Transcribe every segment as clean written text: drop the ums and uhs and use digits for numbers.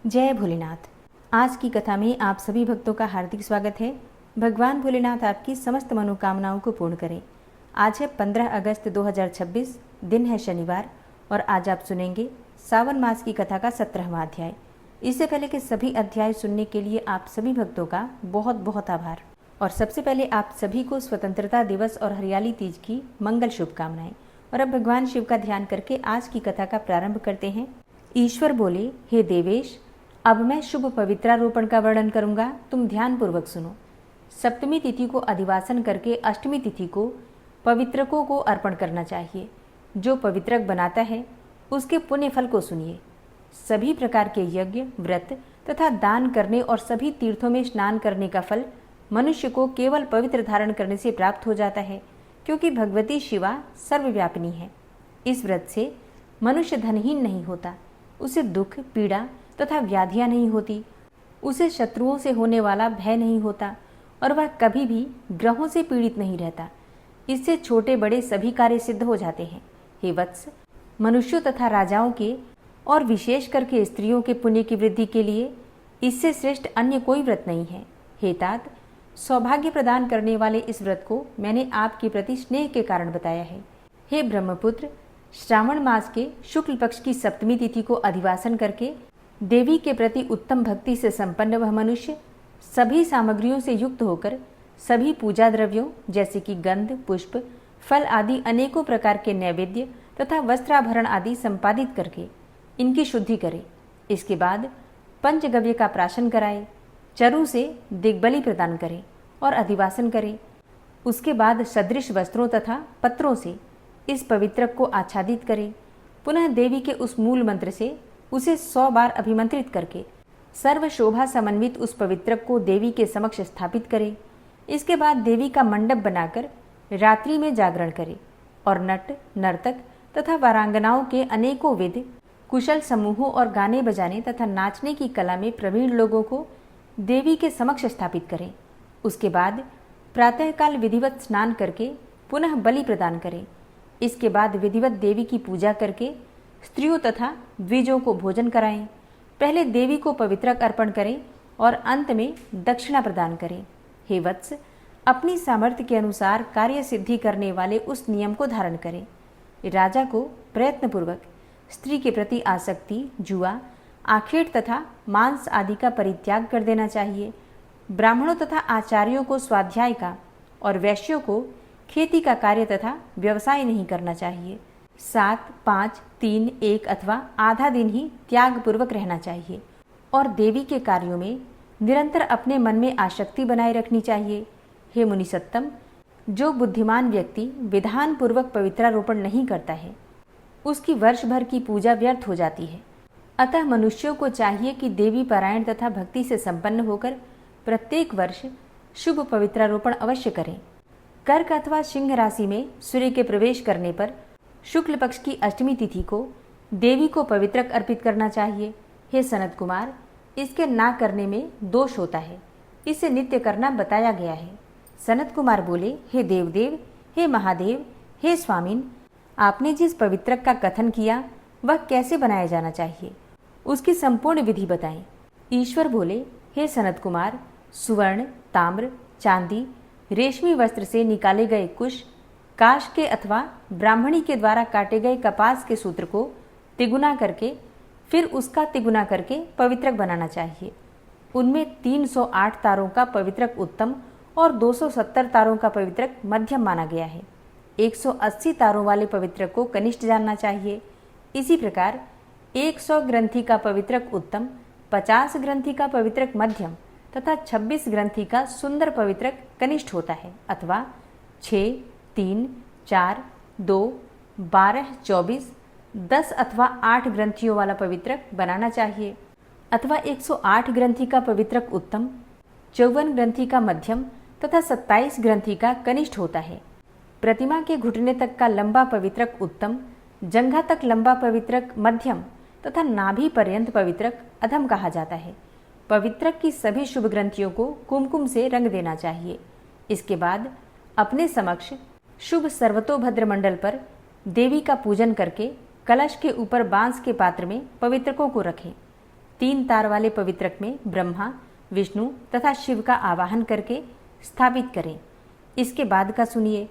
जय भोलेनाथ। आज की कथा में आप सभी भक्तों का हार्दिक स्वागत है। भगवान भोलेनाथ आपकी समस्त मनोकामनाओं को पूर्ण करें। आज है 15 अगस्त 2026, दिन है शनिवार और आज आप सुनेंगे सावन मास की कथा का 17वां अध्याय। इससे पहले के सभी अध्याय सुनने के लिए आप सभी भक्तों का बहुत बहुत आभार। और सबसे पहले आप सभी को स्वतंत्रता दिवस और हरियाली तीज की मंगल शुभकामनाएं। और अब भगवान शिव का ध्यान करके आज की कथा का प्रारंभ करते हैं। ईश्वर बोले, हे देवेश, अब मैं शुभ पवित्रारोपण का वर्णन करूंगा, तुम ध्यान पूर्वक सुनो। सप्तमी तिथि को अधिवासन करके अष्टमी तिथि को पवित्रकों को अर्पण करना चाहिए। जो पवित्रक बनाता है उसके पुण्य फल को सुनिए। सभी प्रकार के यज्ञ, व्रत तथा दान करने और सभी तीर्थों में स्नान करने का फल मनुष्य को केवल पवित्र धारण करने से प्राप्त हो जाता है, क्योंकि भगवती शिवा सर्वव्यापिनी है। इस व्रत से मनुष्य धनहीन नहीं होता, उसे दुख, पीड़ा तथा व्याधियां नहीं होती, उसे शत्रुओं से होने वाला भय नहीं होता और वह कभी भी ग्रहों से पीड़ित नहीं रहता। इससे छोटे बड़े सभी कार्य सिद्ध हो जाते हैं। हे वत्स, मनुष्यों तथा राजाओं के और विशेष करके स्त्रियों के पुण्य की वृद्धि के लिए इससे श्रेष्ठ अन्य कोई व्रत नहीं है। हे तात, सौभाग्य प्रदान करने वाले इस व्रत को मैंने आपके प्रति स्नेह के कारण बताया है। हे ब्रह्मपुत्र, श्रावण मास के शुक्ल पक्ष की सप्तमी तिथि को अधिवासन करके देवी के प्रति उत्तम भक्ति से संपन्न वह मनुष्य सभी सामग्रियों से युक्त होकर सभी पूजा द्रव्यों जैसे कि गंध, पुष्प, फल आदि अनेकों प्रकार के नैवेद्य तथा वस्त्राभरण आदि संपादित करके इनकी शुद्धि करे। इसके बाद पंचगव्य का प्राशन कराए, चरु से दिग्बली प्रदान करे और अधिवासन करे। उसके बाद सदृश वस्त्रों तथा पत्रों से इस पवित्रक को आच्छादित करे। पुनः देवी के उस मूल मंत्र से उसे 100 बार अभिमंत्रित करके सर्व शोभा समन्वित उस पवित्रक को देवी के समक्ष स्थापित करे। इसके बाद देवी का मंडप बनाकर रात्रि में जागरण करे और नट, नर्तक तथा वारांगनाओं के अनेकों विध, कुशल समूहों और गाने बजाने तथा नाचने की कला में प्रवीण लोगों को देवी के समक्ष स्थापित करें। उसके बाद प्रातःकाल विधिवत स्नान करके पुनः बलि प्रदान करें। इसके बाद विधिवत देवी की पूजा करके स्त्रियों तथा द्विजों को भोजन कराएं। पहले देवी को पवित्रक अर्पण करें और अंत में दक्षिणा प्रदान करें। हे वत्स, अपनी सामर्थ्य के अनुसार कार्य सिद्धि करने वाले उस नियम को धारण करें। राजा को प्रयत्नपूर्वक स्त्री के प्रति आसक्ति, जुआ, आखेट तथा मांस आदि का परित्याग कर देना चाहिए। ब्राह्मणों तथा आचार्यों को स्वाध्याय का और वैश्यों को खेती का कार्य तथा व्यवसाय नहीं करना चाहिए। 7, 5, 3, 1 अथवा आधा दिन ही त्याग पूर्वक रहना चाहिए और देवी के कार्यों में निरंतर अपने मन में आसक्ति बनाए रखनी चाहिए। हे मुनिसत्तम, जो बुद्धिमान व्यक्ति विधान पूर्वक पवित्रारोपण नहीं करता है उसकी वर्ष भर की पूजा व्यर्थ हो जाती है। अतः मनुष्यों को चाहिए कि देवी पारायण तथा भक्ति से संपन्न होकर प्रत्येक वर्ष शुभ पवित्रारोपण अवश्य करें। कर्क अथवा सिंह राशि में सूर्य के प्रवेश करने पर शुक्ल पक्ष की अष्टमी तिथि को देवी को पवित्रक अर्पित करना चाहिए। हे सनत कुमार, इसके ना करने में दोष होता है, इसे नित्य करना बताया गया है। सनत कुमार बोले, हे देवदेव, हे महादेव, हे स्वामिन, आपने जिस पवित्रक का कथन किया वह कैसे बनाया जाना चाहिए, उसकी संपूर्ण विधि बताएं। ईश्वर बोले, हे सनत कुमार, सुवर्ण, ताम्र, चांदी, रेशमी वस्त्र से निकाले गए कुश, काश के अथवा ब्राह्मणी के द्वारा काटे गए कपास के सूत्र को तिगुना करके फिर उसका तिगुना करके पवित्रक बनाना चाहिए। उनमें 308 तारों का पवित्रक उत्तम और 270 तारों का पवित्रक मध्यम माना गया है। 180 तारों वाले पवित्रक को कनिष्ठ जानना चाहिए। इसी प्रकार 100 ग्रंथि का पवित्रक उत्तम, 50 ग्रंथि का पवित्रक मध्यम तथा 26 ग्रंथि का सुंदर पवित्रक कनिष्ठ होता है, अथवा 6, 3, 4, 2, 12, 24, 10 अथवा 8 ग्रंथियों वाला पवित्रक बनाना चाहिए, अथवा 108 ग्रंथि का पवित्रक उत्तम, 54 ग्रंथि का मध्यम तथा 27 ग्रंथि का कनिष्ठ होता है। प्रतिमा के घुटने तक का लंबा पवित्रक उत्तम, जंघा तक लंबा पवित्रक मध्यम तथा नाभि पर्यंत पवित्रक अधम कहा जाता है। पवित्रक की सभी शुभ ग्रंथियों को कुमकुम से रंग देना चाहिए। इसके बाद अपने समक्ष शुभ सर्वतोभद्र मंडल पर देवी का पूजन करके कलश के ऊपर बांस के पात्र में पवित्रकों को रखें। 3 तार वाले पवित्रक में ब्रह्मा, विष्णु तथा शिव का आवाहन करके स्थापित करें। इसके बाद का सुनिए।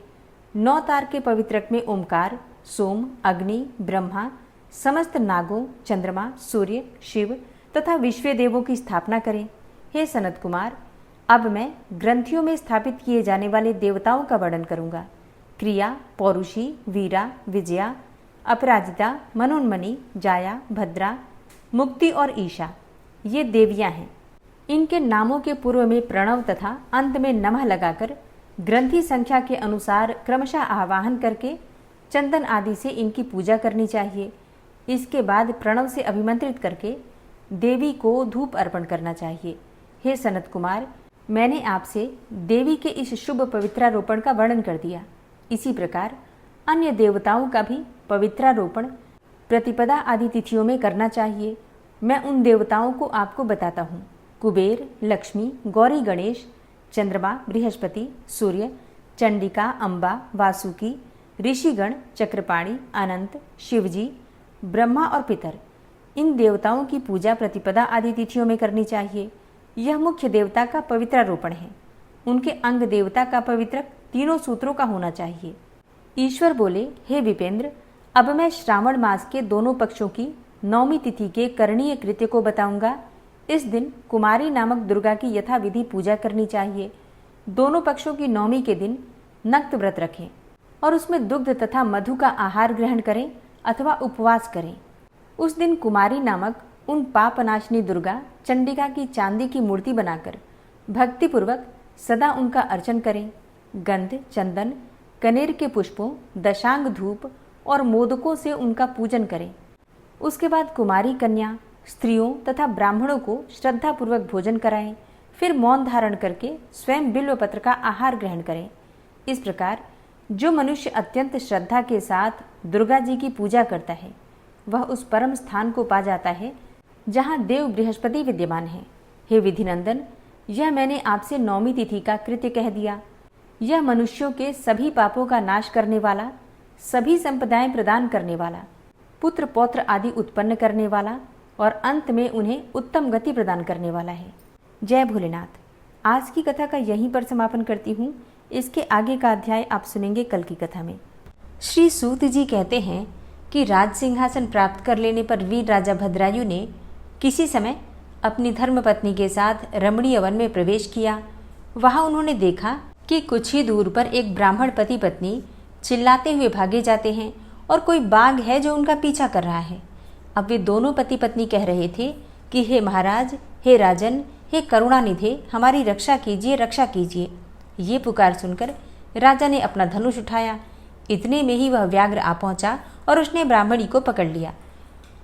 9 तार के पवित्रक में ओमकार, सोम, अग्नि, ब्रह्मा, समस्त नागों, चंद्रमा, सूर्य, शिव तथा विश्व देवों की स्थापना करें। हे सनत कुमार, अब मैं ग्रंथियों में स्थापित किए जाने वाले देवताओं का वर्णन करूंगा। क्रिया, पौरुषी, वीरा, विजया, अपराजिता, मनोन्मणि, जाया, भद्रा, मुक्ति और ईशा ये देवियां हैं। इनके नामों के पूर्व में प्रणव तथा अंत में नमः लगाकर ग्रंथि संख्या के अनुसार क्रमशः आवाहन करके चंदन आदि से इनकी पूजा करनी चाहिए। इसके बाद प्रणव से अभिमंत्रित करके देवी को धूप अर्पण करना चाहिए। हे सनत कुमार, मैंने आपसे देवी के इस शुभ पवित्रारोपण का वर्णन कर दिया। इसी प्रकार अन्य देवताओं का भी पवित्रारोपण प्रतिपदा आदि तिथियों में करना चाहिए। मैं उन देवताओं को आपको बताता हूँ। कुबेर, लक्ष्मी, गौरी गणेश, चंद्रमा, बृहस्पति, सूर्य, चंडिका, अम्बा, वासुकी, ऋषिगण, चक्रपाणी, अनंत, शिवजी, ब्रह्मा और पितर, इन देवताओं की पूजा प्रतिपदा आदि तिथियों में करनी चाहिए। यह मुख्य देवता का पवित्रारोपण है। उनके अंग देवता का पवित्रक 3 सूत्रों का होना चाहिए। ईश्वर बोले, हे विपेंद्र, अब मैं श्रावण मास के दोनों पक्षों की 9वीं तिथि के करणीय कृत्य को बताऊंगा। इस दिन कुमारी नामक दुर्गा की यथाविधि पूजा करनी चाहिए। दोनों पक्षों की 9वीं के दिन नक्त व्रत रखें और उसमें दुग्ध तथा मधु का आहार ग्रहण करें अथवा उपवास करें। उस दिन कुमारी नामक उन पापनाशिनी दुर्गा चंडिका की चांदी की मूर्ति बनाकर भक्तिपूर्वक सदा उनका अर्चन करें। गंध, चंदन, कनेर के पुष्पों, दशांग धूप और मोदकों से उनका पूजन करें। उसके बाद कुमारी कन्या, स्त्रियों तथा ब्राह्मणों को श्रद्धापूर्वक भोजन कराएं। फिर मौन धारण करके स्वयं बिल्वपत्र का आहार ग्रहण करें। इस प्रकार जो मनुष्य अत्यंत श्रद्धा के साथ दुर्गा जी की पूजा करता है वह उस परम स्थान को पा जाता है जहाँ देव बृहस्पति विद्यमान है। हे विधिनंदन, यह मैंने आपसे 9वीं तिथि का कृत्य कह दिया। यह मनुष्यों के सभी पापों का नाश करने वाला, सभी संपदाएं प्रदान करने वाला, पुत्र पौत्र आदि उत्पन्न करने वाला और अंत में उन्हें उत्तम गति प्रदान करने वाला है। जय भोलेनाथ। आज की कथा का यहीं पर समापन करती हूँ। इसके आगे का अध्याय आप सुनेंगे कल की कथा में। श्री सूत जी कहते हैं कि राज सिंहासन प्राप्त कर लेने पर वीर राजा भद्रायु ने किसी समय अपनी धर्मपत्नी के साथ रमणीय वन में प्रवेश किया। वहां उन्होंने देखा कि कुछ ही दूर पर एक ब्राह्मण पति पत्नी चिल्लाते हुए भागे जाते हैं और कोई बाघ है जो उनका पीछा कर रहा है। अब वे दोनों पति पत्नी कह रहे थे कि हे महाराज, हे राजन, हे करुणानिधे, हमारी रक्षा कीजिए, रक्षा कीजिए। ये पुकार सुनकर राजा ने अपना धनुष उठाया। इतने में ही वह व्याघ्र आ पहुंचा और उसने ब्राह्मणी को पकड़ लिया।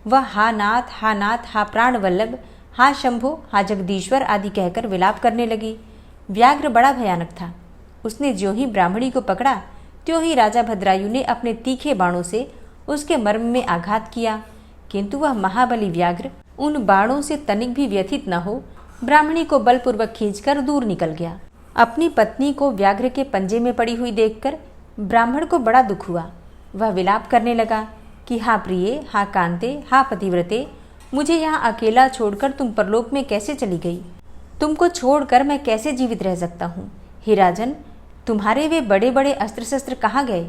वह हा नाथ, हा नाथ, हा प्राण वल्लभ, हा शंभो, हा जगदीश्वर आदि कहकर विलाप करने लगी। व्याघ्र बड़ा भयानक था। उसने ज्यों ही ब्राह्मणी को पकड़ा त्यों ही राजा भद्रायु ने अपने तीखे बाणों से उसके मर्म में आघात किया, किंतु वह महाबली व्याघ्र उन बाणों से तनिक भी व्यथित न हो ब्राह्मणी को बलपूर्वक खींचकर दूर निकल गया। अपनी पत्नी को व्याघ्र के पंजे में पड़ी हुई देखकर ब्राह्मण को बड़ा दुख हुआ। वह विलाप करने लगा कि हा प्रिये, हा कांते, हा पतिव्रते, मुझे यहाँ अकेला छोड़कर तुम परलोक में कैसे चली गई? तुमको छोड़कर मैं कैसे जीवित रह सकता हूँ? हे राजन, तुम्हारे वे बड़े बड़े अस्त्र शस्त्र कहाँ गए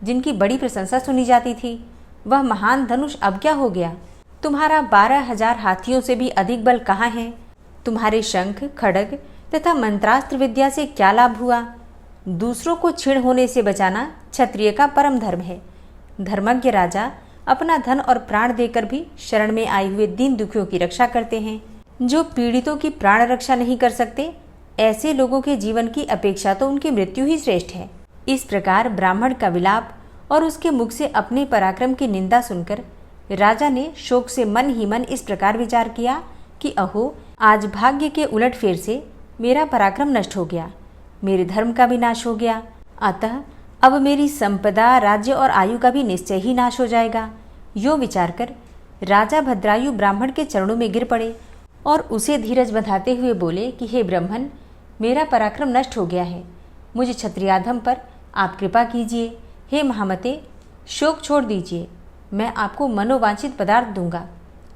जिनकी बड़ी प्रशंसा सुनी जाती थी? वह महान धनुष अब क्या हो गया? तुम्हारा 12,000 हाथियों से भी अधिक बल कहाँ है? तुम्हारे शंख, खड्ग तथा मंत्रास्त्र विद्या से क्या लाभ हुआ? दूसरों को छीण होने से बचाना क्षत्रिय का परम धर्म है। धर्मज्ञ राजा अपना धन और प्राण देकर भी शरण में आए हुए दीन दुखियों की रक्षा करते हैं। जो पीड़ितों की प्राण रक्षा नहीं कर सकते, ऐसे लोगों के जीवन की अपेक्षा तो उनकी मृत्यु ही श्रेष्ठ है। इस प्रकार ब्राह्मण का विलाप और उसके मुख से अपने पराक्रम की निंदा सुनकर राजा ने शोक से मन ही मन इस प्रकार विचार किया कि अहो, आज भाग्य के उलटफेर से मेरा पराक्रम नष्ट हो गया, मेरे धर्म का भी नाश हो गया। अतः अब मेरी संपदा, राज्य और आयु का भी निश्चय ही नाश हो जाएगा। यो विचार कर राजा भद्रायु ब्राह्मण के चरणों में गिर पड़े और उसे धीरज बंधाते हुए बोले कि हे ब्राह्मण, मेरा पराक्रम नष्ट हो गया है, मुझे क्षत्रियाधम पर आप कृपा कीजिए। हे महामते, शोक छोड़ दीजिए, मैं आपको मनोवांछित पदार्थ दूंगा।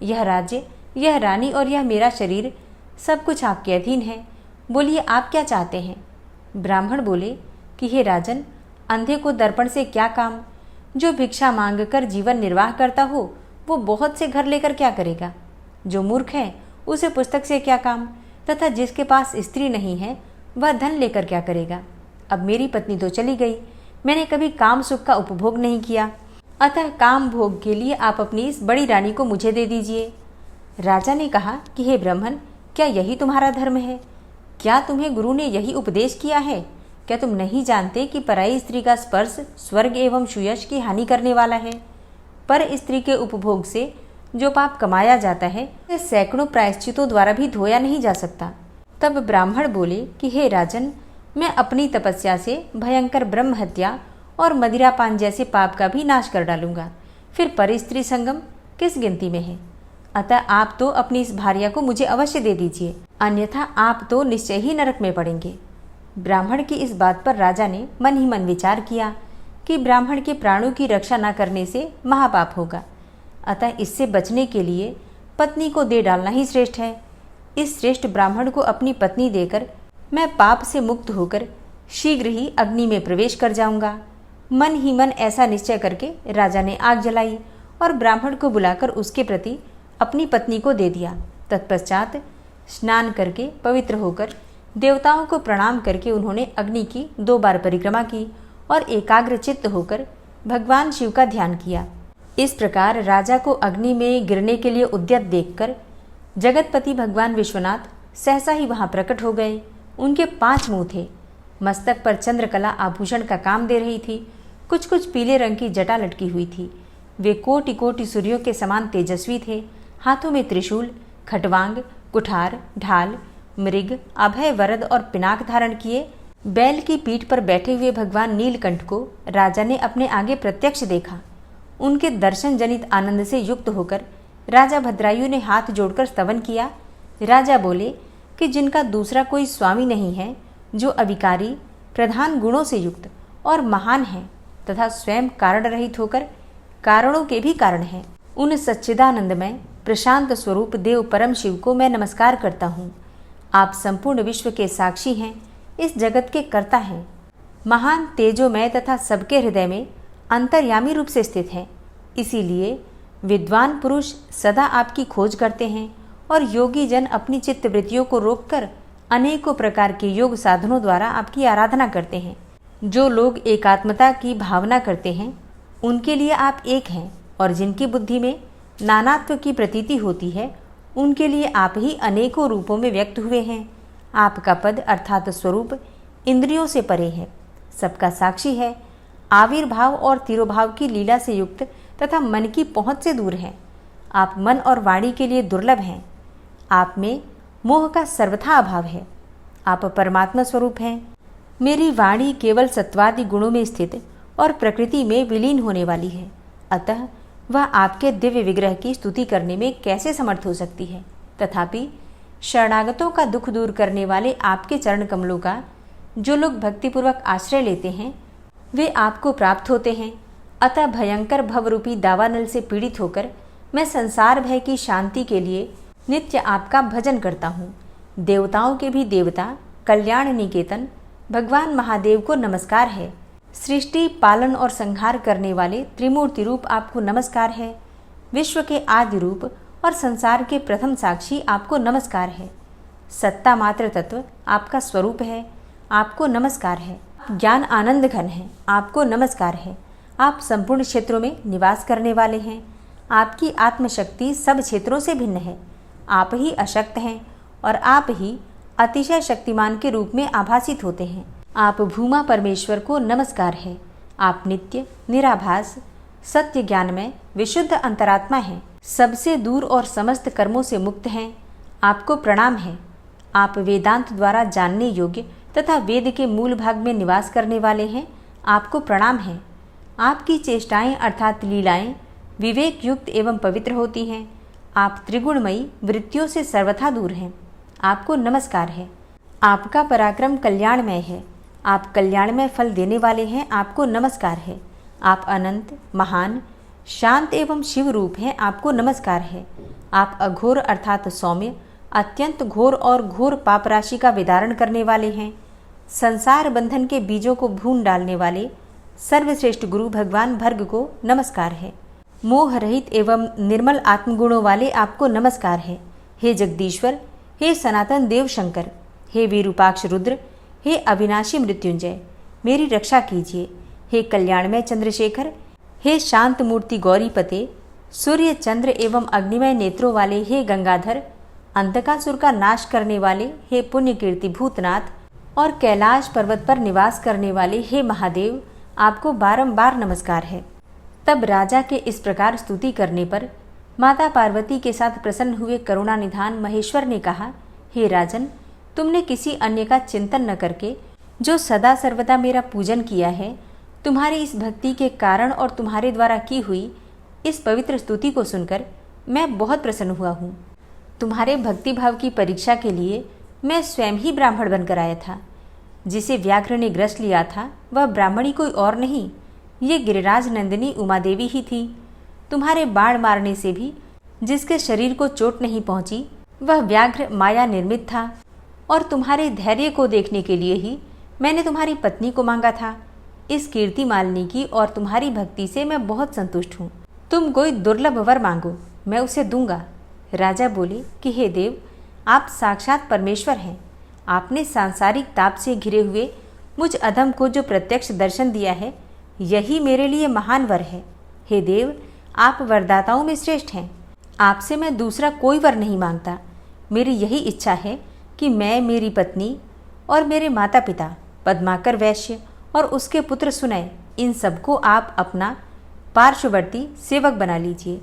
यह राज्य, यह रानी और यह मेरा शरीर सब कुछ आपके अधीन है। बोलिए, आप क्या चाहते हैं? ब्राह्मण बोले कि हे राजन, अंधे को दर्पण से क्या काम? जो भिक्षा मांगकर जीवन निर्वाह करता हो वो बहुत से घर लेकर क्या करेगा? जो मूर्ख है उसे पुस्तक से क्या काम? तथा जिसके पास स्त्री नहीं है वह धन लेकर क्या करेगा? अब मेरी पत्नी तो चली गई, मैंने कभी काम सुख का उपभोग नहीं किया, अतः काम भोग के लिए आप अपनी इस बड़ी रानी को मुझे दे दीजिए। राजा ने कहा कि हे ब्राह्मण, क्या यही तुम्हारा धर्म है? क्या तुम्हें गुरु ने यही उपदेश किया है? क्या तुम नहीं जानते कि पराई स्त्री का स्पर्श स्वर्ग एवं सुयश की हानि करने वाला है? पर स्त्री के उपभोग से जो पाप कमाया जाता है उसे सैकड़ों प्रायश्चितों द्वारा भी धोया नहीं जा सकता। तब ब्राह्मण बोले कि हे राजन, मैं अपनी तपस्या से भयंकर ब्रह्म हत्या और मदिरापान जैसे पाप का भी नाश कर डालूंगा, फिर पर स्त्री संगम किस गिनती में है? अतः आप तो अपनी इस भार्या को मुझे अवश्य दे दीजिए, अन्यथा आप तो निश्चय ही नरक में पड़ेंगे। ब्राह्मण की इस बात पर राजा ने मन ही मन विचार किया कि ब्राह्मण के प्राणों की रक्षा न करने से महापाप होगा, अतः इससे बचने के लिए पत्नी को दे डालना ही श्रेष्ठ है। इस श्रेष्ठ ब्राह्मण को अपनी पत्नी देकर मैं पाप से मुक्त होकर शीघ्र ही अग्नि में प्रवेश कर जाऊंगा। मन ही मन ऐसा निश्चय करके राजा ने आग जलाई और ब्राह्मण को बुलाकर उसके प्रति अपनी पत्नी को दे दिया। तत्पश्चात स्नान करके पवित्र होकर देवताओं को प्रणाम करके उन्होंने अग्नि की 2 बार परिक्रमा की और एकाग्र चित्त होकर भगवान शिव का ध्यान किया। इस प्रकार राजा को अग्नि में गिरने के लिए उद्यत देखकर जगतपति भगवान विश्वनाथ सहसा ही वहां प्रकट हो गए। उनके 5 मुंह थे, मस्तक पर चंद्रकला आभूषण का काम दे रही थी, कुछ कुछ पीले रंग की जटा लटकी हुई थी। वे कोटि कोटि सूर्यों के समान तेजस्वी थे। हाथों में त्रिशूल, खटवांग, कुठार, ढाल, मृग, अभय वरद और पिनाक धारण किए बैल की पीठ पर बैठे हुए भगवान नीलकंठ को राजा ने अपने आगे प्रत्यक्ष देखा। उनके दर्शन जनित आनंद से युक्त होकर राजा भद्रायु ने हाथ जोड़कर स्तवन किया। राजा बोले कि जिनका दूसरा कोई स्वामी नहीं है, जो अविकारी प्रधान गुणों से युक्त और महान है तथा स्वयं कारण रहित होकर कारणों के भी कारण है, उन सच्चिदानंदमय प्रशांत स्वरूप देव परम शिव को मैं नमस्कार करता हूँ। आप संपूर्ण विश्व के साक्षी हैं, इस जगत के कर्ता हैं, महान तेजोमय तथा सबके हृदय में अंतर्यामी रूप से स्थित हैं। इसीलिए विद्वान पुरुष सदा आपकी खोज करते हैं और योगी जन अपनी चित्तवृत्तियों को रोककर अनेकों प्रकार के योग साधनों द्वारा आपकी आराधना करते हैं। जो लोग एकात्मता की भावना करते हैं उनके लिए आप एक हैं, और जिनकी बुद्धि में नानात्व की प्रतीति होती है उनके लिए आप ही अनेकों रूपों में व्यक्त हुए हैं। आपका पद अर्थात स्वरूप इंद्रियों से परे है, सबका साक्षी है, आविर्भाव और तिरोभाव की लीला से युक्त तथा मन की पहुंच से दूर है। आप मन और वाणी के लिए दुर्लभ हैं। आप में मोह का सर्वथा अभाव है। आप परमात्मा स्वरूप हैं। मेरी वाणी केवल सत्वादि गुणों में स्थित और प्रकृति में विलीन होने वाली है, अतः वह आपके दिव्य विग्रह की स्तुति करने में कैसे समर्थ हो सकती है। तथापि शरणागतों का दुख दूर करने वाले आपके चरण कमलों का जो लोग भक्तिपूर्वक आश्रय लेते हैं वे आपको प्राप्त होते हैं। अतः भयंकर भवरूपी दावानल से पीड़ित होकर मैं संसार भय की शांति के लिए नित्य आपका भजन करता हूँ। देवताओं के भी देवता कल्याण निकेतन भगवान महादेव को नमस्कार है। सृष्टि पालन और संहार करने वाले त्रिमूर्ति रूप आपको नमस्कार है। विश्व के आदि रूप और संसार के प्रथम साक्षी आपको नमस्कार है। सत्ता मात्र तत्व आपका स्वरूप है, आपको नमस्कार है। ज्ञान आनंद घन है, आपको नमस्कार है। आप संपूर्ण क्षेत्रों में निवास करने वाले हैं। आपकी आत्मशक्ति सब क्षेत्रों से भिन्न है। आप ही अशक्त हैं और आप ही अतिशय शक्तिमान के रूप में आभासित होते हैं। आप भूमा परमेश्वर को नमस्कार है। आप नित्य निराभास सत्य ज्ञान में विशुद्ध अंतरात्मा हैं, सबसे दूर और समस्त कर्मों से मुक्त हैं। आपको प्रणाम है। आप वेदांत द्वारा जानने योग्य तथा वेद के मूल भाग में निवास करने वाले हैं। आपको प्रणाम है। आपकी चेष्टाएं अर्थात लीलाएं विवेक युक्त एवं पवित्र होती हैं। आप त्रिगुणमयी वृत्तियों से सर्वथा दूर हैं। आपको नमस्कार है। आपका पराक्रम कल्याणमय है। आप कल्याणमय फल देने वाले हैं। आपको नमस्कार है। आप अनंत महान शांत एवं शिव रूप हैं। आपको नमस्कार है। आप अघोर अर्थात सौम्य, अत्यंत घोर और घोर पाप राशि का विदारण करने वाले हैं। संसार बंधन के बीजों को भून डालने वाले सर्वश्रेष्ठ गुरु भगवान भर्ग को नमस्कार है। मोह रहित एवं निर्मल आत्मगुणों वाले आपको नमस्कार है। हे जगदीश्वर, हे सनातन देव शंकर, हे विरूपाक्ष रुद्र, हे अविनाशी मृत्युंजय, मेरी रक्षा कीजिए। हे कल्याणमय चंद्रशेखर, हे शांत मूर्ति गौरीपते, सूर्य चंद्र एवं अग्निमय नेत्रों वाले हे गंगाधर, अंधकासुर का नाश करने वाले हे पुण्य कीर्ति भूतनाथ और कैलाश पर्वत पर निवास करने वाले हे महादेव, आपको बारंबार नमस्कार है। तब राजा के इस प्रकार स्तुति करने पर माता पार्वती के साथ प्रसन्न हुए करुणानिधान महेश्वर ने कहा, हे राजन, तुमने किसी अन्य का चिंतन न करके जो सदा सर्वदा मेरा पूजन किया है, तुम्हारी इस भक्ति के कारण और तुम्हारे द्वारा की हुई इस पवित्र स्तुति को सुनकर मैं बहुत प्रसन्न हुआ हूँ। तुम्हारे भक्ति भाव की परीक्षा के लिए मैं स्वयं ही ब्राह्मण बनकर आया था। जिसे व्याघ्र ने ग्रस लिया था वह ब्राह्मणी कोई और नहीं, ये गिरिराज नंदिनी उमा देवी ही थी। तुम्हारे बाण मारने से भी जिसके शरीर को चोट नहीं पहुंची वह व्याघ्र माया निर्मित था, और तुम्हारे धैर्य को देखने के लिए ही मैंने तुम्हारी पत्नी को मांगा था। इस कीर्ति मालिनी की और तुम्हारी भक्ति से मैं बहुत संतुष्ट हूँ। तुम कोई दुर्लभ वर मांगो, मैं उसे दूंगा। राजा बोले कि हे देव, आप साक्षात परमेश्वर हैं। आपने सांसारिक ताप से घिरे हुए मुझ अधम को जो प्रत्यक्ष दर्शन दिया है, यही मेरे लिए महान वर है। हे देव, आप वरदाताओं में श्रेष्ठ हैं। आपसे मैं दूसरा कोई वर नहीं मांगता। मेरी यही इच्छा है कि मैं, मेरी पत्नी और मेरे माता पिता पद्माकर वैश्य और उसके पुत्र सुनय, इन सबको आप अपना पार्श्ववर्ती सेवक बना लीजिए।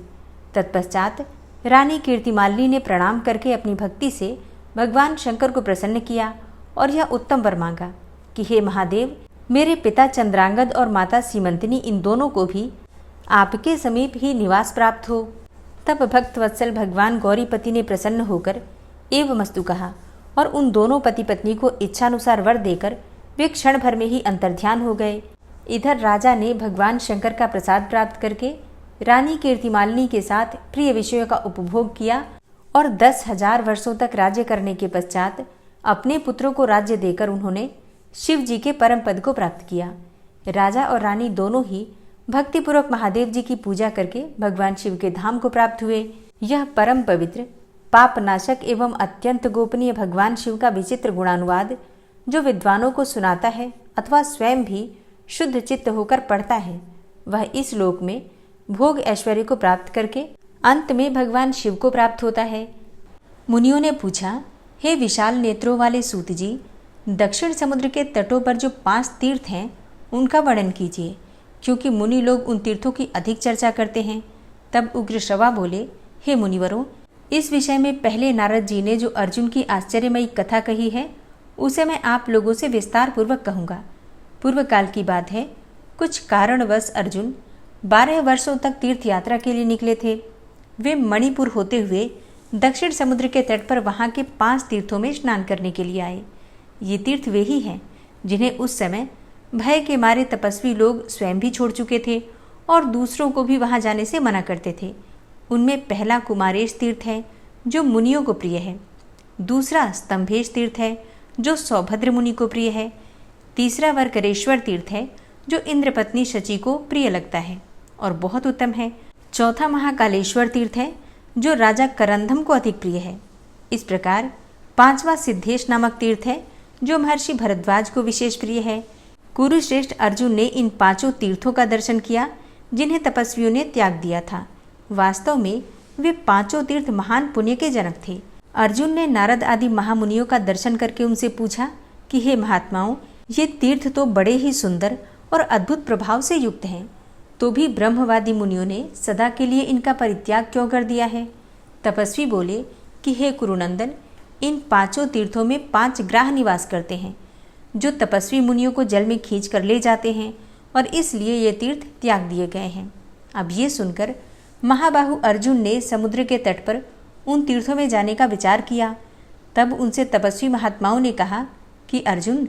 तत्पश्चात रानी कीर्तिमालिनी ने प्रणाम करके अपनी भक्ति से भगवान शंकर को प्रसन्न किया और यह उत्तम वर मांगा कि हे महादेव, मेरे पिता चंद्रांगद और माता सीमंतिनी, इन दोनों को भी आपके समीप ही निवास प्राप्त हो। तब भक्त वत्सल भगवान गौरीपति ने प्रसन्न होकर एवमस्तु कहा और उन दोनों पति पत्नी को इच्छानुसार वर देकर वे क्षण भर में ही अंतर्ध्यान हो गए। इधर राजा ने भगवान शंकर का प्रसाद प्राप्त करके रानी कीर्तिमालिनी के साथ प्रिय विषयों का उपभोग किया और 10,000 वर्षों तक राज्य करने के पश्चात अपने पुत्रों को राज्य देकर उन्होंने शिव जी के परम पद को प्राप्त किया। राजा और रानी दोनों ही भक्तिपूर्वक महादेव जी की पूजा करके भगवान शिव के धाम को प्राप्त हुए। यह परम पवित्र, पापनाशक एवं अत्यंत गोपनीय भगवान शिव का विचित्र गुणानुवाद जो विद्वानों को सुनाता है अथवा स्वयं भी शुद्ध चित्त होकर पढ़ता है, वह इस लोक में भोग ऐश्वर्य को प्राप्त करके अंत में भगवान शिव को प्राप्त होता है। मुनियों ने पूछा, हे विशाल नेत्रों वाले सूत जी, दक्षिण समुद्र के तटों पर जो 5 तीर्थ हैं उनका वर्णन कीजिए, क्योंकि मुनि लोग उन तीर्थों की अधिक चर्चा करते हैं। तब उग्रश्रवा बोले, हे मुनिवरों, इस विषय में पहले नारद जी ने जो अर्जुन की आश्चर्यमयी कथा कही है उसे मैं आप लोगों से विस्तार पूर्वक कहूँगा। पूर्व काल की बात है, कुछ कारणवश अर्जुन 12 वर्षों तक तीर्थ यात्रा के लिए निकले थे। वे मणिपुर होते हुए दक्षिण समुद्र के तट पर वहाँ के 5 तीर्थों में स्नान करने के लिए आए। ये तीर्थ वे ही हैं जिन्हें उस समय भय के मारे तपस्वी लोग स्वयं भी छोड़ चुके थे और दूसरों को भी वहाँ जाने से मना करते थे। उनमें पहला कुमारेश तीर्थ है जो मुनियों को प्रिय है, दूसरा स्तंभेश तीर्थ है जो सौभद्र मुनि को प्रिय है, तीसरा वर्करेश्वर तीर्थ है जो इंद्रपत्नी शची को प्रिय लगता है और बहुत उत्तम है, चौथा महाकालेश्वर तीर्थ है जो राजा करंदम को अधिक प्रिय है। इस प्रकार 5वां सिद्धेश नामक तीर्थ है जो महर्षि भरद्वाज को विशेष प्रिय है। कुरुश्रेष्ठ अर्जुन ने इन 5 तीर्थों का दर्शन किया जिन्हें तपस्वियों ने त्याग दिया था। वास्तव में वे 5 तीर्थ महान पुण्य के जनक थे। अर्जुन ने नारद आदि महामुनियों का दर्शन करके उनसे पूछा कि हे महात्माओं, ये तीर्थ तो बड़े ही सुंदर और अद्भुत प्रभाव से युक्त हैं, तो भी ब्रह्मवादी मुनियों ने सदा के लिए इनका परित्याग क्यों कर दिया है? तपस्वी बोले कि हे कुरुनंदन, इन 5 तीर्थों में 5 ग्राह निवास करते हैं जो तपस्वी मुनियों को जल में खींच कर ले जाते हैं और इसलिए ये तीर्थ त्याग दिए गए हैं। अब ये सुनकर महाबाहु अर्जुन ने समुद्र के तट पर उन तीर्थों में जाने का विचार किया। तब उनसे तपस्वी महात्माओं ने कहा कि अर्जुन,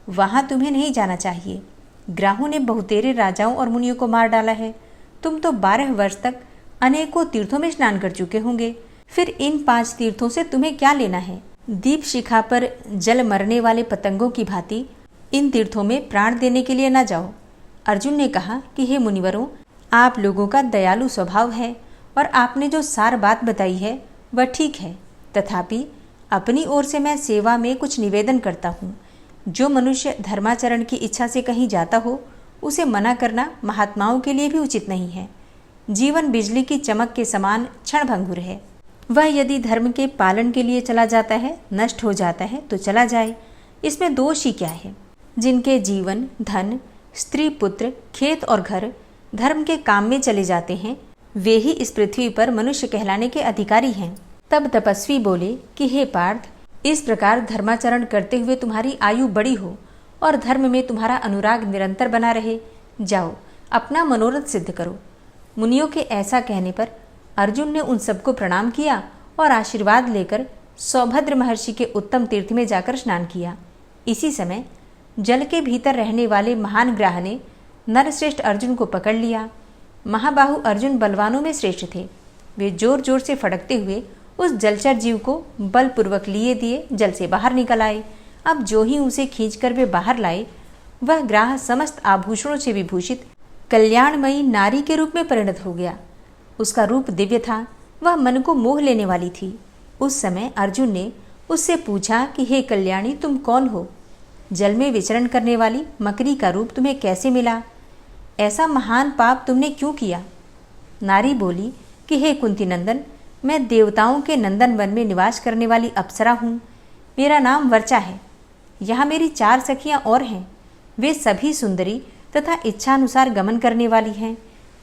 वहाँ तुम्हें नहीं जाना चाहिए। ग्राहों ने बहुतेरे राजाओं और मुनियों को मार डाला है। तुम तो 12 वर्ष तक अनेकों तीर्थों में स्नान कर चुके होंगे, फिर इन 5 तीर्थों से तुम्हें क्या लेना है? दीप शिखा पर जल मरने वाले पतंगों की भांति इन तीर्थों में प्राण देने के लिए न जाओ। अर्जुन ने कहा कि हे मुनिवरों, आप लोगों का दयालु स्वभाव है और आपने जो सार बात बताई है वह ठीक है, तथापि अपनी ओर से मैं सेवा में कुछ निवेदन करता हूँ। जो मनुष्य धर्माचरण की इच्छा से कहीं जाता हो उसे मना करना महात्माओं के लिए भी उचित नहीं है। जीवन बिजली की चमक के समान क्षणभंगुर है। वह यदि धर्म के पालन के लिए चला जाता है, नष्ट हो जाता है तो चला जाए, इसमें दोष ही क्या है? जिनके जीवन, धन, स्त्री, पुत्र, खेत और घर धर्म के काम में चले जाते हैं, वे ही इस पृथ्वी पर मनुष्य कहलाने के अधिकारी हैं। तब तपस्वी बोले कि हे पार्थ, इस प्रकार धर्माचरण करते हुए तुम्हारी आयु बड़ी हो और धर्म में तुम्हारा अनुराग निरंतर बना रहे। जाओ, अपना मनोरथ सिद्ध करो। मुनियों के ऐसा कहने पर अर्जुन ने उन सबको प्रणाम किया और आशीर्वाद लेकर सौभद्र महर्षि के उत्तम तीर्थ में जाकर स्नान किया। इसी समय जल के भीतर रहने वाले महान ग्राह ने नरश्रेष्ठ अर्जुन को पकड़ लिया। महाबाहु अर्जुन बलवानों में श्रेष्ठ थे। वे जोर जोर से फड़कते हुए उस जलचर जीव को बलपूर्वक लिए दिए जल से बाहर निकल आए। अब जो ही उसे खींचकर वे बाहर लाए, वह ग्राह समस्त आभूषणों से विभूषित कल्याणमयी नारी के रूप में परिणत हो गया। उसका रूप दिव्य था, वह मन को मोह लेने वाली थी। उस समय अर्जुन ने उससे पूछा कि हे कल्याणी, तुम कौन हो? जल में विचरण करने वाली मकरी का रूप तुम्हें कैसे मिला? ऐसा महान पाप तुमने क्यों किया? नारी बोली कि हे कुंती नंदन, मैं देवताओं के नंदन वन में निवास करने वाली अप्सरा हूँ। मेरा नाम वर्चा है। यहाँ मेरी 4 सखियाँ और हैं। वे सभी सुंदरी तथा इच्छानुसार गमन करने वाली हैं।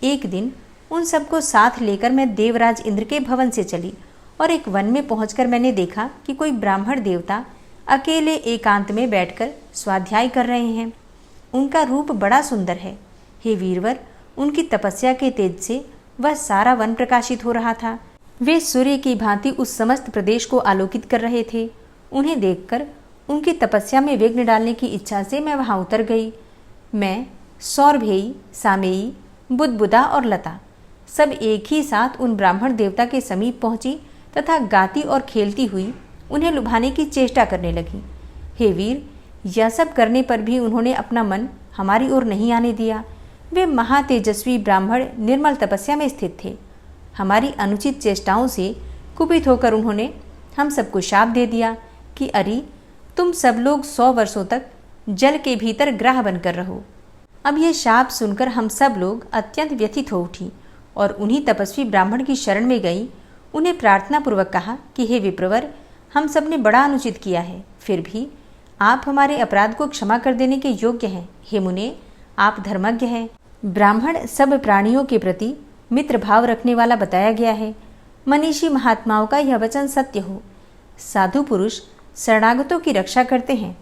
एक दिन उन सबको साथ लेकर मैं देवराज इंद्र के भवन से चली और एक वन में पहुंचकर मैंने देखा कि कोई ब्राह्मण देवता अकेले एकांत में बैठकर स्वाध्याय कर रहे हैं। उनका रूप बड़ा सुंदर है। हे वीरवर, उनकी तपस्या के तेज से वह सारा वन प्रकाशित हो रहा था। वे सूर्य की भांति उस समस्त प्रदेश को आलोकित कर रहे थे। उन्हें देखकर उनकी तपस्या में विघ्न डालने की इच्छा से मैं वहां उतर गई। मैं, सौरभेयी, सामेयी, बुदबुदा और लता सब एक ही साथ उन ब्राह्मण देवता के समीप पहुंची तथा गाती और खेलती हुई उन्हें लुभाने की चेष्टा करने लगी। हे वीर, यह सब करने पर भी उन्होंने अपना मन हमारी ओर नहीं आने दिया। वे महातेजस्वी ब्राह्मण निर्मल तपस्या में स्थित थे। हमारी अनुचित चेष्टाओं से कुपित होकर उन्होंने हम सबको शाप दे दिया कि अरे, तुम सब लोग 100 वर्षों तक जल के भीतर ग्राह बनकर रहो। अब यह शाप सुनकर हम सब लोग अत्यंत व्यथित हो उठी और उन्हीं तपस्वी ब्राह्मण की शरण में गई। उन्हें प्रार्थना पूर्वक कहा कि हे विप्रवर, हम सब ने बड़ा अनुचित किया है, फिर भी आप हमारे अपराध को क्षमा कर देने के योग्य हैं। हे मुने, आप धर्मज्ञ हैं। ब्राह्मण सब प्राणियों के प्रति मित्र भाव रखने वाला बताया गया है। मनीषी महात्माओं का यह वचन सत्य हो। साधु पुरुष शरणागतों की रक्षा करते हैं।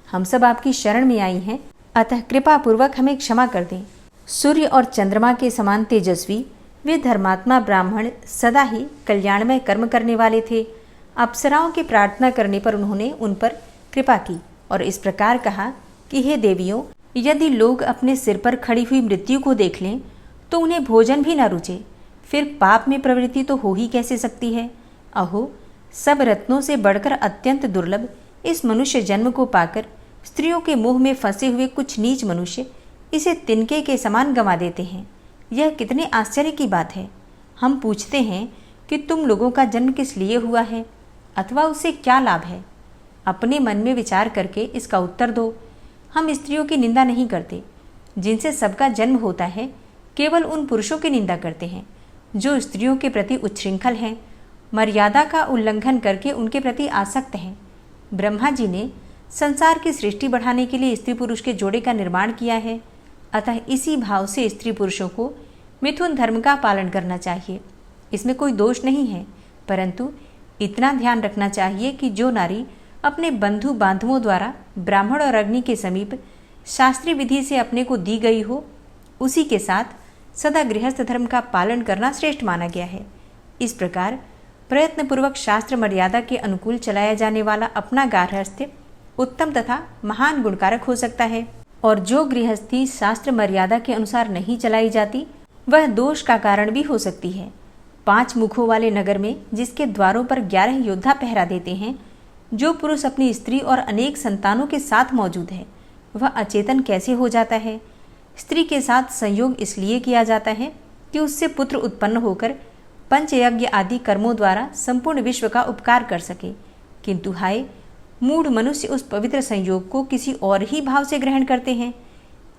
हम सब आपकी शरण में आई हैं, अतः कृपा पूर्वक हमें क्षमा कर दें। सूर्य और चंद्रमा के समान तेजस्वी वे धर्मात्मा ब्राह्मण सदा ही कल्याणमय कर्म करने वाले थे। अप्सराओं की प्रार्थना करने पर उन्होंने उन पर कृपा की और इस प्रकार कहा कि हे देवियों, यदि लोग अपने सिर पर खड़ी हुई मृत्यु को देख लें तो उन्हें भोजन भी न रुचे, फिर पाप में प्रवृत्ति तो हो ही कैसे सकती है। अहो, सब रत्नों से बढ़कर अत्यंत दुर्लभ इस मनुष्य जन्म को पाकर स्त्रियों के मोह में फंसे हुए कुछ नीच मनुष्य इसे तिनके के समान गंवा देते हैं। यह कितने आश्चर्य की बात है। हम पूछते हैं कि तुम लोगों का जन्म किस लिए हुआ है अथवा उससे क्या लाभ है। अपने मन में विचार करके इसका उत्तर दो। हम स्त्रियों की निंदा नहीं करते। जिनसे सबका जन्म होता है, केवल उन पुरुषों की निंदा करते हैं जो स्त्रियों के प्रति उच्छृंखल हैं, मर्यादा का उल्लंघन करके उनके प्रति आसक्त हैं। ब्रह्मा जी ने संसार की सृष्टि बढ़ाने के लिए स्त्री पुरुष के जोड़े का निर्माण किया है, अतः इसी भाव से स्त्री पुरुषों को मिथुन धर्म का पालन करना चाहिए। इसमें कोई दोष नहीं है, परंतु इतना ध्यान रखना चाहिए कि जो नारी अपने बंधु बांधवों द्वारा ब्राह्मण और अग्नि के समीप शास्त्रीय विधि से अपने को दी गई हो, उसी के साथ सदा गृहस्थ धर्म का पालन करना श्रेष्ठ माना गया है। इस प्रकार प्रयत्नपूर्वक शास्त्र मर्यादा के अनुकूल चलाया जाने वाला अपना गार्हस्थ्य उत्तम तथा महान गुणकारक हो सकता है, और जो गृहस्थी शास्त्र मर्यादा के अनुसार नहीं चलाई जाती वह दोष का कारण भी हो सकती है। 5 मुखों वाले नगर में, जिसके द्वारों पर 11 योद्धा पहरा देते हैं, जो पुरुष अपनी स्त्री और अनेक संतानों के साथ मौजूद है, वह अचेतन कैसे हो जाता है? स्त्री के साथ संयोग इसलिए किया जाता है कि उससे पुत्र उत्पन्न होकर पंचयज्ञ आदि कर्मों द्वारा संपूर्ण विश्व का उपकार कर सके। किंतु हाय, मूढ़ मनुष्य उस पवित्र संयोग को किसी और ही भाव से ग्रहण करते हैं।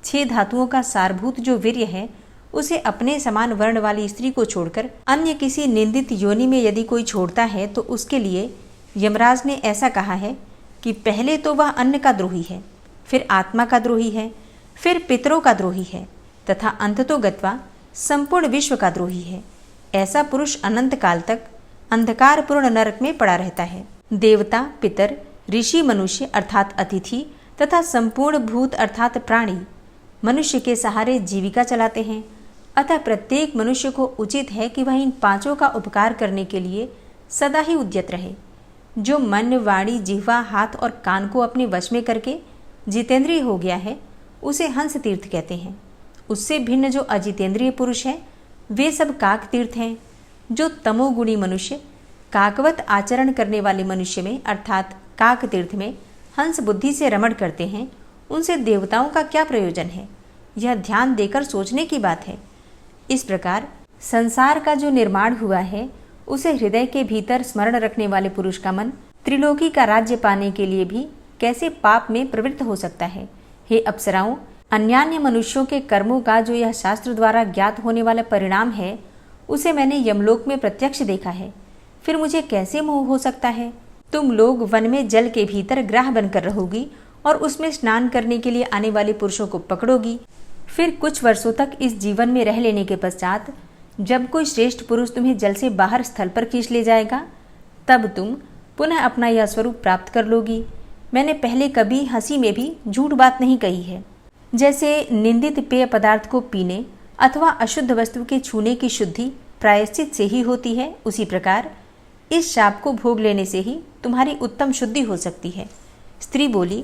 6 धातुओं का सारभूत जो वीर्य है, उसे अपने समान वर्ण वाली स्त्री को छोड़कर अन्य किसी निंदित योनि में यदि कोई छोड़ता है तो उसके लिए यमराज ने ऐसा कहा है कि पहले तो वह अन्न का द्रोही है, फिर आत्मा का द्रोही है, फिर पितरों का द्रोही है तथा अंततो गत्वा संपूर्ण विश्व का द्रोही है। ऐसा पुरुष अनंत काल तक अंधकारपूर्ण नरक में पड़ा रहता है। देवता, पितर, ऋषि, मनुष्य अर्थात अतिथि तथा संपूर्ण भूत अर्थात प्राणी मनुष्य के सहारे जीविका चलाते हैं। अतः प्रत्येक मनुष्य को उचित है कि वह इन 5 का उपकार करने के लिए सदा ही उद्यत रहे। जो मन, वाणी, जिह्वा, हाथ और कान को अपने वश में करके जितेंद्रिय हो गया है, उसे हंस तीर्थ कहते हैं। उससे भिन्न जो अजितेंद्रिय पुरुष है, वे सब काक तीर्थ हैं। जो तमोगुणी मनुष्य काकवत आचरण करने वाले मनुष्य में अर्थात काक तीर्थ में हंस बुद्धि से रमण करते हैं, उनसे देवताओं का क्या प्रयोजन है? यह ध्यान देकर सोचने की बात है। इस प्रकार संसार का जो निर्माण हुआ है, उसे हृदय के भीतर स्मरण रखने वाले पुरुष का मन त्रिलोकी का राज्य पाने के लिए भी कैसे पाप में प्रवृत्त हो सकता है? हे अप्सराओं, अन्यान्य मनुष्यों के कर्मों का जो यह शास्त्र द्वारा ज्ञात होने वाला परिणाम है, उसे मैंने यमलोक में प्रत्यक्ष देखा है। फिर मुझे कैसे मोह हो सकता है? तुम लोग वन में जल के भीतर ग्राह बनकर रहोगी और उसमें स्नान करने के लिए आने वाले पुरुषों को पकड़ोगी। फिर कुछ वर्षों तक इस जीवन में रह लेने के पश्चात जब कोई श्रेष्ठ पुरुष तुम्हें जल से बाहर स्थल पर खींच ले जाएगा, तब तुम पुनः अपना यह स्वरूप प्राप्त कर लोगी। मैंने पहले कभी हंसी में भी झूठ बात नहीं कही है। जैसे निंदित पेय पदार्थ को पीने अथवा अशुद्ध वस्तु के छूने की शुद्धि प्रायश्चित से ही होती है, उसी प्रकार इस शाप को भोग लेने से ही तुम्हारी उत्तम शुद्धि हो सकती है। स्त्री बोली,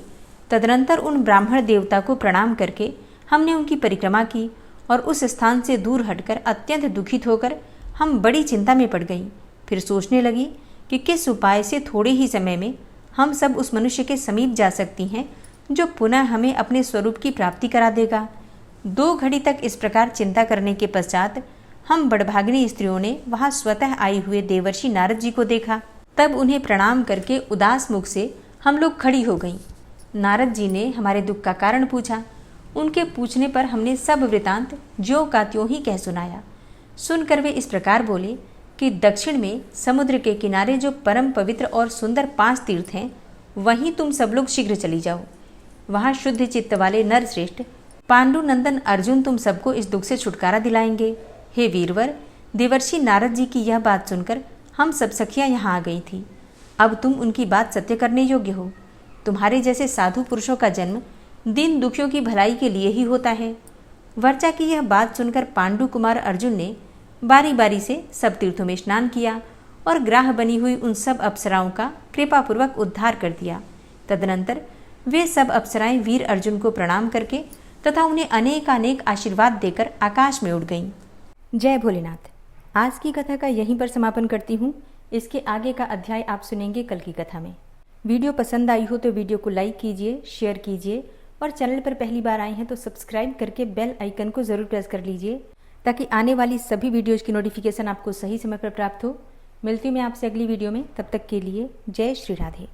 तदनंतर उन ब्राह्मण देवता को प्रणाम करके हमने उनकी परिक्रमा की और उस स्थान से दूर हटकर अत्यंत दुखित होकर हम बड़ी चिंता में पड़ गईं। फिर सोचने लगी कि किस उपाय से थोड़े ही समय में हम सब उस मनुष्य के समीप जा सकती हैं जो पुनः हमें अपने स्वरूप की प्राप्ति करा देगा। 2 घड़ी तक इस प्रकार चिंता करने के पश्चात हम बड़भागिनी स्त्रियों ने वहां स्वतः आए हुए देवर्षि नारद जी को देखा। तब उन्हें प्रणाम करके उदास मुख से हम लोग खड़ी हो गईं। नारद जी ने हमारे दुख का कारण पूछा। उनके पूछने पर हमने सब वृतांत ज्यों का त्यों ही कह सुनाया। सुनकर वे इस प्रकार बोले कि दक्षिण में समुद्र के किनारे जो परम पवित्र और सुंदर 5 तीर्थ हैं, वहीं तुम सब लोग शीघ्र चली जाओ। वहां शुद्ध चित्त वाले नरश्रेष्ठ पांडुनंदन अर्जुन तुम सबको इस दुख से छुटकारा दिलाएंगे। हे वीरवर, देवर्षि नारद जी की यह बात सुनकर हम सब सखियां यहाँ आ गई थी। अब तुम उनकी बात सत्य करने योग्य हो। तुम्हारे जैसे साधु पुरुषों का जन्म दीन दुखियों की भलाई के लिए ही होता है। वर्चा की यह बात सुनकर पांडु कुमार अर्जुन ने बारी बारी से सब तीर्थों में स्नान किया और ग्राह बनी हुई उन सब अप्सराओं का कृपापूर्वक उद्धार कर दिया। तदनंतर वे सब अप्सराएं वीर अर्जुन को प्रणाम करके तथा उन्हें अनेकानेक आशीर्वाद देकर आकाश में उड़ गईं। जय भोलेनाथ। आज की कथा का यहीं पर समापन करती हूँ। इसके आगे का अध्याय आप सुनेंगे कल की कथा में। वीडियो पसंद आई हो तो वीडियो को लाइक कीजिए, शेयर कीजिए और चैनल पर पहली बार आए हैं तो सब्सक्राइब करके बेल आइकन को ज़रूर प्रेस कर लीजिए ताकि आने वाली सभी वीडियोज़ की नोटिफिकेशन आपको सही समय पर प्राप्त हो। मिलती हूँ मैं आपसे अगली वीडियो में। तब तक के लिए जय श्री राधे।